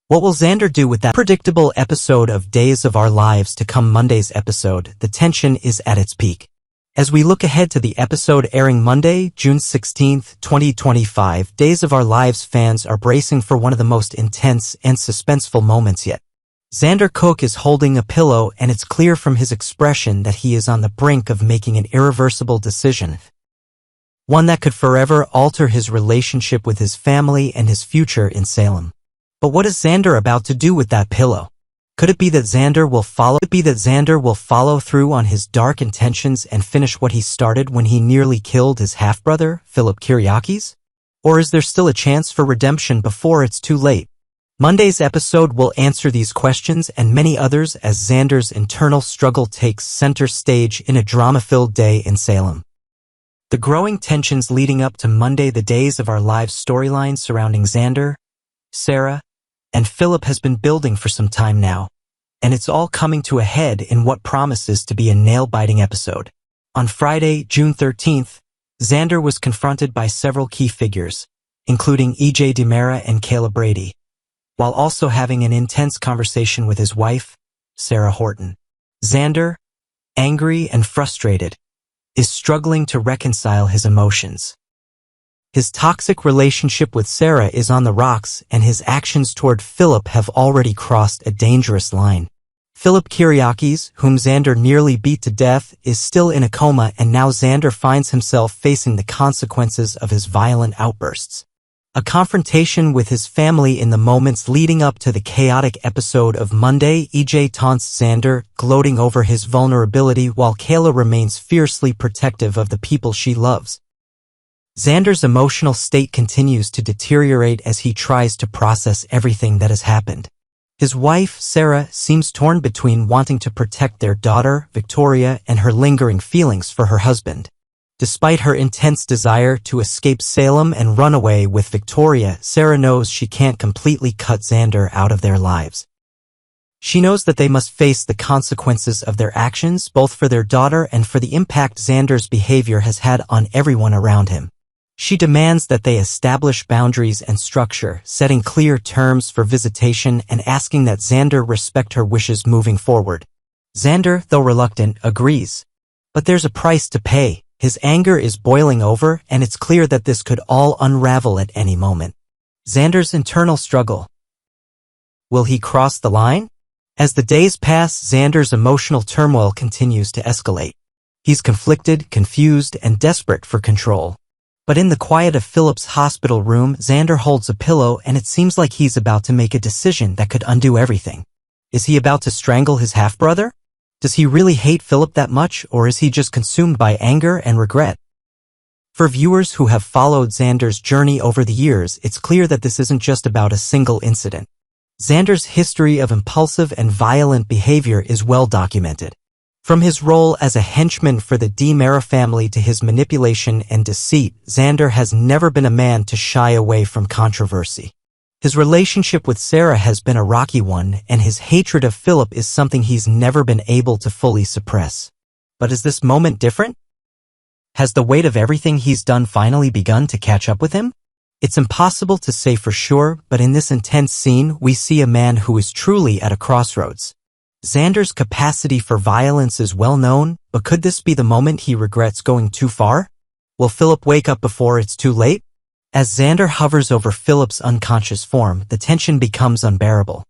What will Xander do with that predictable episode of Days of Our Lives to come? Monday's episode, the tension is at its peak. As we look ahead to the episode airing Monday, June 16, 2025, Days of Our Lives fans are bracing for one of the most intense and suspenseful moments yet. Xander Cook is holding a pillow, and it's clear from his expression that he is on the brink of making an irreversible decision. One that could forever alter his relationship with his family and his future in Salem. But what is Xander about to do with that pillow? Could it be that Xander will follow through on his dark intentions and finish what he started when he nearly killed his half-brother, Philip Kyriakis? Or is there still a chance for redemption before it's too late? Monday's episode will answer these questions and many others as Xander's internal struggle takes center stage in a drama-filled day in Salem. The growing tensions leading up to Monday, the Days of Our Lives storyline surrounding Xander, Sarah, and Philip has been building for some time now, and it's all coming to a head in what promises to be a nail-biting episode. On Friday, June 13th, Xander was confronted by several key figures, including E.J. DiMera and Kayla Brady, while also having an intense conversation with his wife, Sarah Horton. Xander, angry and frustrated, is struggling to reconcile his emotions. His toxic relationship with Sarah is on the rocks, and his actions toward Philip have already crossed a dangerous line. Philip Kyriakis, whom Xander nearly beat to death, is still in a coma, and now Xander finds himself facing the consequences of his violent outbursts. A confrontation with his family in the moments leading up to the chaotic episode of Monday, EJ taunts Xander, gloating over his vulnerability while Kayla remains fiercely protective of the people she loves. Xander's emotional state continues to deteriorate as he tries to process everything that has happened. His wife, Sarah, seems torn between wanting to protect their daughter, Victoria, and her lingering feelings for her husband. Despite her intense desire to escape Salem and run away with Victoria, Sarah knows she can't completely cut Xander out of their lives. She knows that they must face the consequences of their actions, both for their daughter and for the impact Xander's behavior has had on everyone around him. She demands that they establish boundaries and structure, setting clear terms for visitation and asking that Xander respect her wishes moving forward. Xander, though reluctant, agrees. But there's a price to pay. His anger is boiling over, and it's clear that this could all unravel at any moment. Xander's internal struggle. Will he cross the line? As the days pass, Xander's emotional turmoil continues to escalate. He's conflicted, confused, and desperate for control. But in the quiet of Philip's hospital room, Xander holds a pillow, and it seems like he's about to make a decision that could undo everything. Is he about to strangle his half-brother? Does he really hate Philip that much, or is he just consumed by anger and regret? For viewers who have followed Xander's journey over the years, it's clear that this isn't just about a single incident. Xander's history of impulsive and violent behavior is well documented. From his role as a henchman for the DiMera family to his manipulation and deceit, Xander has never been a man to shy away from controversy. His relationship with Sarah has been a rocky one, and his hatred of Philip is something he's never been able to fully suppress. But is this moment different? Has the weight of everything he's done finally begun to catch up with him? It's impossible to say for sure, but in this intense scene, we see a man who is truly at a crossroads. Xander's capacity for violence is well known, but could this be the moment he regrets going too far? Will Philip wake up before it's too late? As Xander hovers over Philip's unconscious form, the tension becomes unbearable.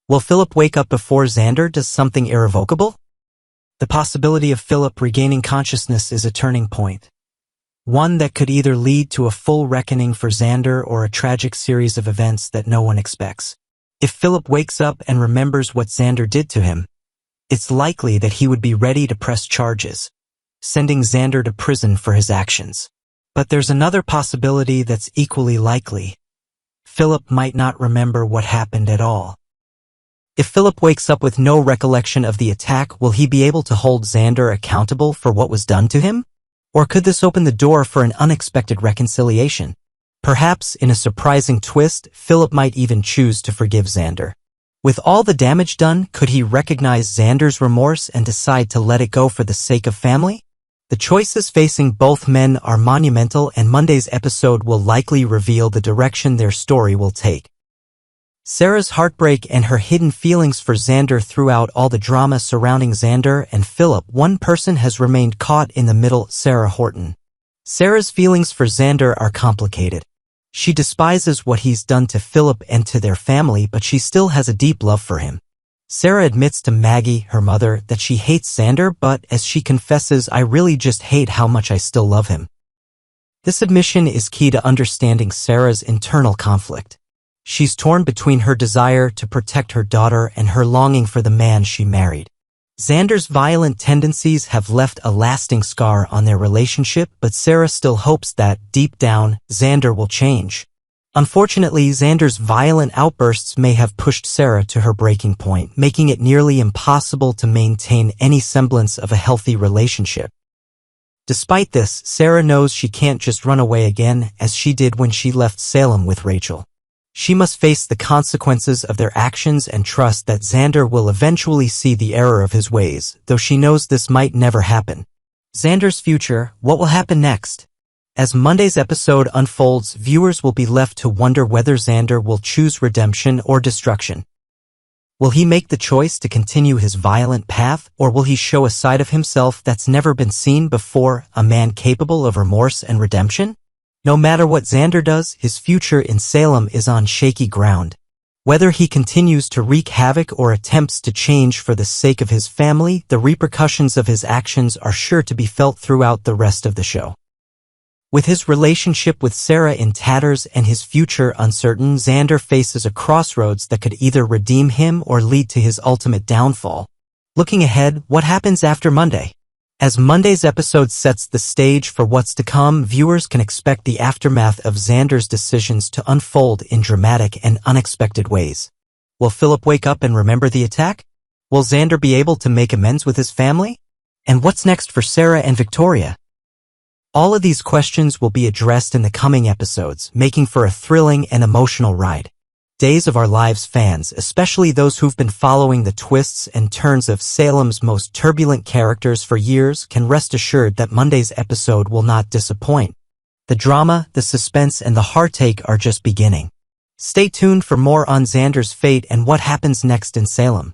Will Philip wake up before Xander does something irrevocable? The possibility of Philip regaining consciousness is a turning point. One that could either lead to a full reckoning for Xander or a tragic series of events that no one expects. If Philip wakes up and remembers what Xander did to him, it's likely that he would be ready to press charges, sending Xander to prison for his actions. But there's another possibility that's equally likely. Philip might not remember what happened at all. If Philip wakes up with no recollection of the attack, will he be able to hold Xander accountable for what was done to him? Or could this open the door for an unexpected reconciliation? Perhaps, in a surprising twist, Philip might even choose to forgive Xander. With all the damage done, could he recognize Xander's remorse and decide to let it go for the sake of family? The choices facing both men are monumental, and Monday's episode will likely reveal the direction their story will take. Sarah's heartbreak and her hidden feelings for Xander throughout all the drama surrounding Xander and Philip. One person has remained caught in the middle, Sarah Horton. Sarah's feelings for Xander are complicated. She despises what he's done to Philip and to their family, but she still has a deep love for him. Sarah admits to Maggie, her mother, that she hates Xander, but as she confesses, "I really just hate how much I still love him." This admission is key to understanding Sarah's internal conflict. She's torn between her desire to protect her daughter and her longing for the man she married. Xander's violent tendencies have left a lasting scar on their relationship, but Sarah still hopes that, deep down, Xander will change. Unfortunately, Xander's violent outbursts may have pushed Sarah to her breaking point, making it nearly impossible to maintain any semblance of a healthy relationship. Despite this, Sarah knows she can't just run away again, as she did when she left Salem with Rachel. She must face the consequences of their actions and trust that Xander will eventually see the error of his ways, though she knows this might never happen. Xander's future, what will happen next? As Monday's episode unfolds, viewers will be left to wonder whether Xander will choose redemption or destruction. Will he make the choice to continue his violent path, or will he show a side of himself that's never been seen before, a man capable of remorse and redemption? No matter what Xander does, his future in Salem is on shaky ground. Whether he continues to wreak havoc or attempts to change for the sake of his family, the repercussions of his actions are sure to be felt throughout the rest of the show. With his relationship with Sarah in tatters and his future uncertain, Xander faces a crossroads that could either redeem him or lead to his ultimate downfall. Looking ahead, what happens after Monday? As Monday's episode sets the stage for what's to come, viewers can expect the aftermath of Xander's decisions to unfold in dramatic and unexpected ways. Will Philip wake up and remember the attack? Will Xander be able to make amends with his family? And what's next for Sarah and Victoria? All of these questions will be addressed in the coming episodes, making for a thrilling and emotional ride. Days of Our Lives fans, especially those who've been following the twists and turns of Salem's most turbulent characters for years, can rest assured that Monday's episode will not disappoint. The drama, the suspense, and the heartache are just beginning. Stay tuned for more on Xander's fate and what happens next in Salem.